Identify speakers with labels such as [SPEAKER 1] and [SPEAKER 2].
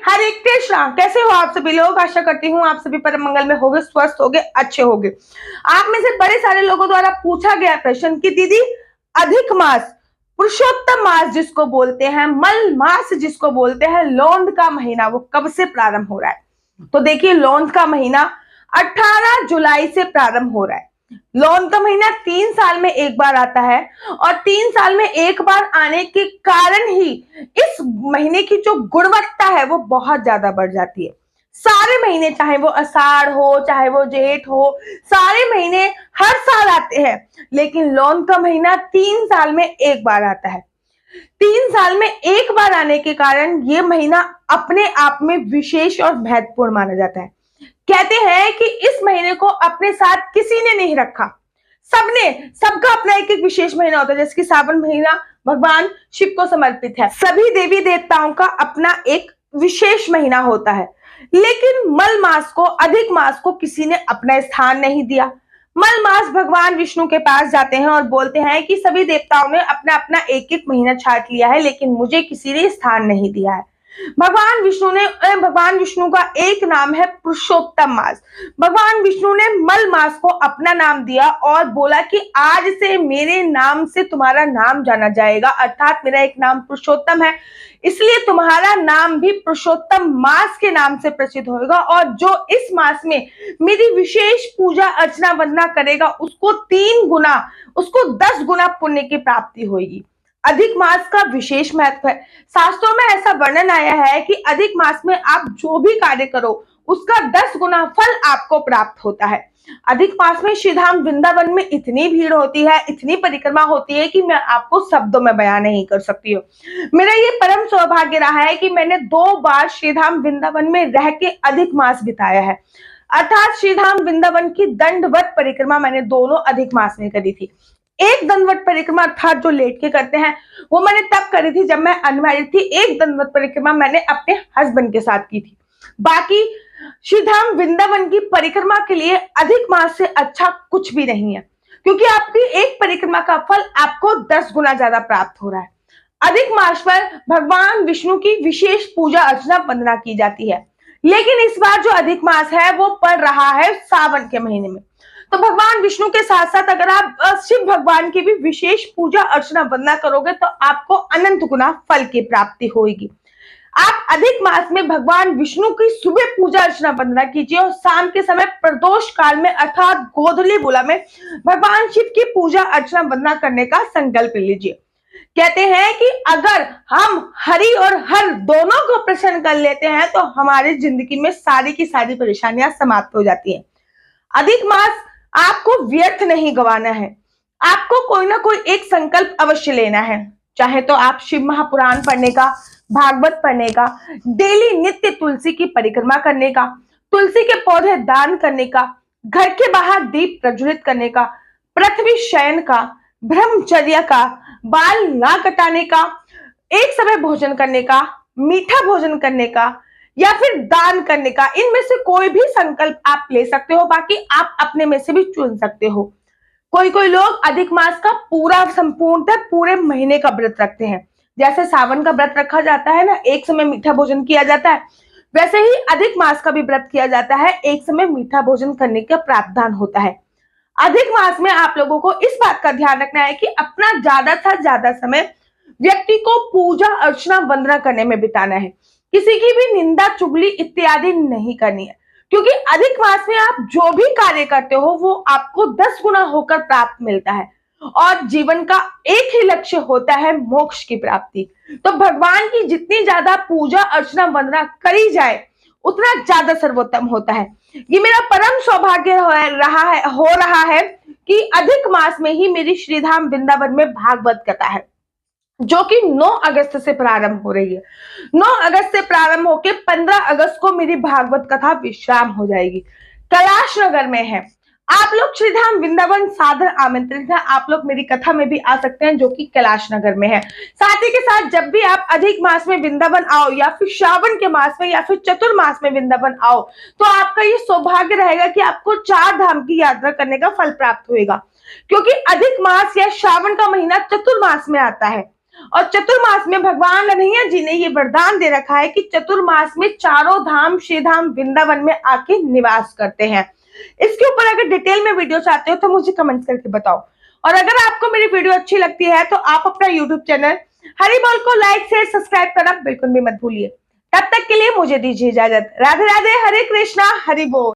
[SPEAKER 1] हरे कृष्णा। कैसे हो आप सभी लोग? आशा करती हूँ आप सभी परम मंगल में होगे, स्वस्थ होगे, अच्छे होगे। आप में से बड़े सारे लोगों द्वारा पूछा गया प्रश्न कि दीदी अधिक मास, पुरुषोत्तम मास जिसको बोलते हैं, मल मास जिसको बोलते हैं, लौंड का महीना, वो कब से प्रारंभ हो रहा है? तो देखिए, लौंड का महीना 18 जुलाई से प्रारंभ हो रहा है। लौंड का महीना 3 साल में एक बार आता है और 3 साल में एक बार आने के कारण ही इस महीने की जो गुणवत्ता है वो बहुत ज्यादा बढ़ जाती है। सारे महीने, चाहे वो आषाढ़ हो, चाहे वो जेठ हो, सारे महीने हर साल आते हैं, लेकिन लौंड का महीना 3 साल में एक बार आता है। 3 साल में एक बार आने के कारण ये महीना अपने आप में विशेष और महत्वपूर्ण माना जाता है। कहते हैं कि इस महीने को अपने साथ किसी ने नहीं रखा, सबका अपना एक एक विशेष महीना होता है। जैसे कि सावन महीना भगवान शिव को समर्पित है, सभी देवी देवताओं का अपना एक विशेष महीना होता है, लेकिन मल मास को, अधिक मास को किसी ने अपना स्थान नहीं दिया। मल मास भगवान विष्णु के पास जाते हैं और बोलते हैं कि सभी देवताओं ने अपना अपना एक एक महीना छाट लिया है, लेकिन मुझे किसी ने स्थान नहीं दिया है। भगवान विष्णु का एक नाम है पुरुषोत्तम मास। भगवान विष्णु ने मल मास को अपना नाम दिया और बोला कि आज से मेरे नाम से तुम्हारा नाम जाना जाएगा, अर्थात मेरा एक नाम पुरुषोत्तम है, इसलिए तुम्हारा नाम भी पुरुषोत्तम मास के नाम से प्रसिद्ध होगा। और जो इस मास में मेरी विशेष पूजा अर्चना वंदना करेगा उसको 3 गुना, उसको 10 गुना पुण्य की प्राप्ति होगी। अधिक मास का विशेष महत्व है। शास्त्रों में ऐसा वर्णन आया है कि अधिक मास में आप जो भी कार्य करो उसका 10 गुना फल आपको प्राप्त होता है। अधिक मास में श्रीधाम वृंदावन में इतनी भीड़ होती है, इतनी परिक्रमा होती है कि मैं आपको शब्दों में बयान नहीं कर सकती हूँ। मेरा ये परम सौभाग्य रहा है कि मैंने 2 बार श्रीधाम वृंदावन में रह के अधिक मास बिताया है, अर्थात श्रीधाम वृंदावन की दंडवत परिक्रमा मैंने दोनों अधिक मास में करी थी। एक दंडवत परिक्रमा अर्थात जो लेट के करते हैं वो मैंने तब करी थी जब मैं अनमैरिड थी। एक दंडवत परिक्रमा मैंने अपने हस्बैंड के साथ की थी। बाकी श्रीधाम वृंदावन की परिक्रमा के लिए अधिक मास से अच्छा कुछ भी नहीं है, क्योंकि आपकी एक परिक्रमा का फल आपको 10 गुना ज्यादा प्राप्त हो रहा है। अधिक मास पर भगवान विष्णु की विशेष पूजा अर्चना वंदना की जाती है, लेकिन इस बार जो अधिक मास है वो पड़ रहा है सावन के महीने में। तो भगवान विष्णु के साथ साथ अगर आप शिव भगवान की भी विशेष पूजा अर्चना वंदना करोगे तो आपको अनंत गुना फल की प्राप्ति होगी। आप अधिक मास में भगवान विष्णु की सुबह पूजा अर्चना वंदना कीजिए और शाम के समय प्रदोष काल में अर्थात गोधूली बेला में भगवान शिव की पूजा अर्चना वंदना करने का संकल्प लीजिए। कहते हैं कि अगर हम हरि और हर दोनों को प्रसन्न कर लेते हैं तो हमारी जिंदगी में सारी की सारी परेशानियां समाप्त हो जाती हैं। अधिक मास आपको व्यर्थ नहीं गवाना है, आपको कोई ना कोई एक संकल्प अवश्य लेना है। चाहे तो आप शिव महापुराण पढ़ने का, भागवत पढ़ने का, डेली नित्य तुलसी की परिक्रमा करने का, तुलसी के पौधे दान करने का, घर के बाहर दीप प्रज्वलित करने का, पृथ्वी शयन का, ब्रह्मचर्य का, बाल ना कटाने का, एक समय भोजन करने का, मीठा भोजन करने का या फिर दान करने का, इनमें से कोई भी संकल्प आप ले सकते हो। बाकी आप अपने में से भी चुन सकते हो। कोई लोग अधिक मास का पूरा संपूर्णतः पूरे महीने का व्रत रखते हैं। जैसे सावन का व्रत रखा जाता है ना, एक समय मीठा भोजन किया जाता है, वैसे ही अधिक मास का भी व्रत किया जाता है, एक समय मीठा भोजन करने का प्रावधान होता है। अधिक मास में आप लोगों को इस बात का ध्यान रखना है कि अपना ज्यादा से ज्यादा समय व्यक्ति को पूजा अर्चना वंदना करने में बिताना है। किसी की भी निंदा चुगली इत्यादि नहीं करनी है, क्योंकि अधिक मास में आप जो भी कार्य करते हो वो आपको 10 गुना होकर प्राप्त मिलता है और जीवन का एक ही लक्ष्य होता है मोक्ष की प्राप्ति। तो भगवान की जितनी ज्यादा पूजा अर्चना वंदना करी जाए उतना ज्यादा सर्वोत्तम होता है। ये मेरा परम सौभाग्य हो रहा है कि अधिक मास में ही मेरी श्रीधाम वृंदावन में भागवत कथा है, जो कि 9 अगस्त से प्रारंभ हो रही है। 9 अगस्त से प्रारंभ होकर 15 अगस्त को मेरी भागवत कथा विश्राम हो जाएगी। कैलाश नगर में है। आप लोग श्रीधाम वृंदावन सादर आमंत्रित हैं। आप लोग मेरी कथा में भी आ सकते हैं, जो कि कैलाश नगर में है। साथ ही के साथ जब भी आप अधिक मास में वृंदावन आओ या फिर श्रावण के मास में या फिर चतुर्मास में वृंदावन आओ तो आपका ये सौभाग्य रहेगा कि आपको 4 धाम की यात्रा करने का फल प्राप्त होगा, क्योंकि अधिक मास या श्रावण का महीना चतुर्मास में आता है। और चतुर्मास में भगवान कन्हैया जी ने ये वरदान दे रखा है कि चतुर्मास में चारों धाम श्री धाम वृंदावन में आके निवास करते हैं। इसके ऊपर अगर डिटेल में वीडियो चाहते हो तो मुझे कमेंट करके बताओ। और अगर आपको मेरी वीडियो अच्छी लगती है तो आप अपना यूट्यूब चैनल हरि बोल को लाइक शेयर सब्सक्राइब करना बिल्कुल भी मत भूलिए। तब तक के लिए मुझे दीजिए इजाजत। राधे राधे, हरे कृष्णा, हरि बोल।